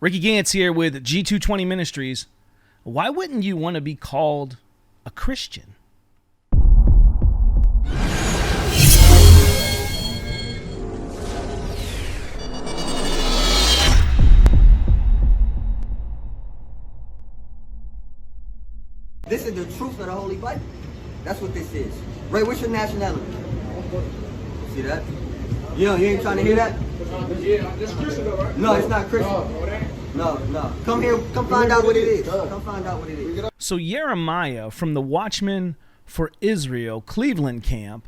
Ricky Gantz here with G220 Ministries. Why wouldn't you want to be called a Christian? This is the truth of the Holy Bible. That's what this is. Ray, what's your nationality? See that? You ain't trying to hear that? Yeah, it's Christian though, right? No, it's not Christian. No. Come here, come find out what it is. Come find out what it is. So Jeremiah from the Watchman for Israel Cleveland camp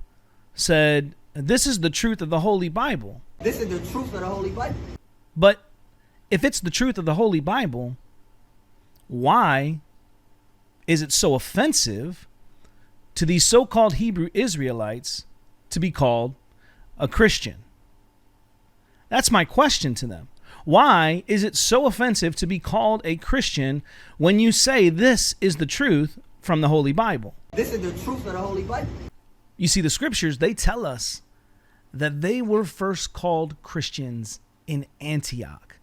said, this is the truth of the Holy Bible. This is the truth of the Holy Bible. But if it's the truth of the Holy Bible, why is it so offensive to these so-called Hebrew Israelites to be called a Christian? That's my question to them. Why is it so offensive to be called a Christian when you say this is the truth from the Holy Bible? This is the truth of the Holy Bible. You see, the scriptures, they tell us that they were first called Christians in Antioch.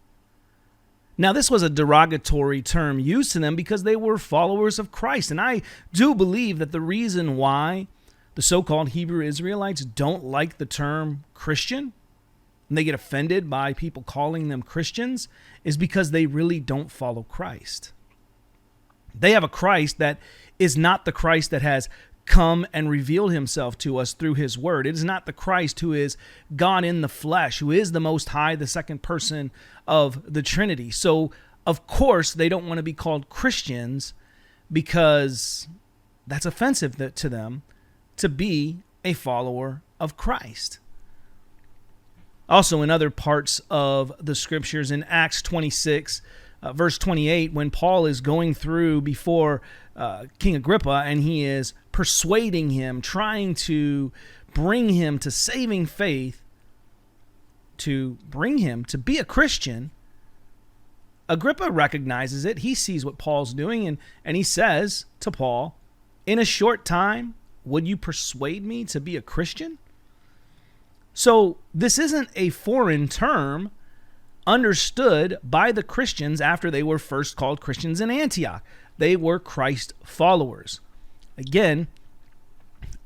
Now, this was a derogatory term used to them because they were followers of Christ. And I do believe that the reason why the so-called Hebrew Israelites don't like the term Christian and they get offended by people calling them Christians is because they really don't follow Christ. They have a Christ that is not the Christ that has come and revealed himself to us through his word. It is not the Christ who is God in the flesh, who is the Most High, the second person of the Trinity. So, of course, they don't want to be called Christians because that's offensive to them to be a follower of Christ. Also, in other parts of the scriptures, in Acts 26, verse 28, when Paul is going through before King Agrippa and he is persuading him, trying to bring him to saving faith, to bring him to be a Christian, Agrippa recognizes it. He sees what Paul's doing, and he says to Paul, in a short time, would you persuade me to be a Christian? So this isn't a foreign term understood by the Christians after they were first called Christians in Antioch. They were Christ followers. Again,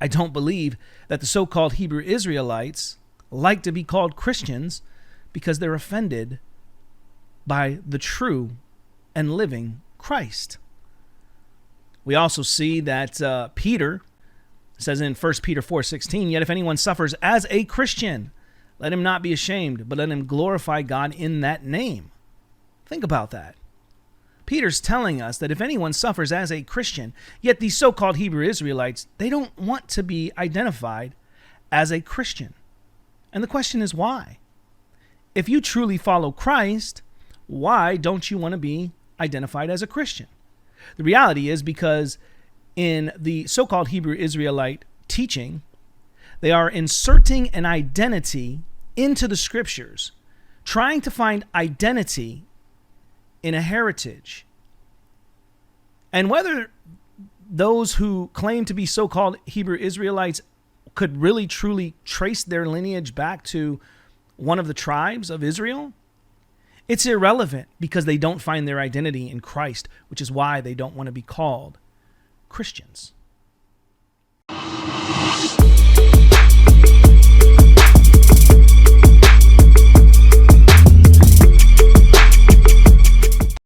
I don't believe that the so-called Hebrew Israelites like to be called Christians because they're offended by the true and living Christ. We also see that Peter says in 1 Peter 4:16, yet if anyone suffers as a Christian, let him not be ashamed, but let him glorify God in that name. Think about that. Peter's telling us that if anyone suffers as a Christian, yet these so-called Hebrew Israelites, they don't want to be identified as a Christian. And the question is why? If you truly follow Christ, why don't you want to be identified as a Christian? The reality is because in the so-called Hebrew Israelite teaching, they are inserting an identity into the scriptures, trying to find identity in a heritage. And whether those who claim to be so-called Hebrew Israelites could really truly trace their lineage back to one of the tribes of Israel, it's irrelevant because they don't find their identity in Christ, which is why they don't want to be called Christians.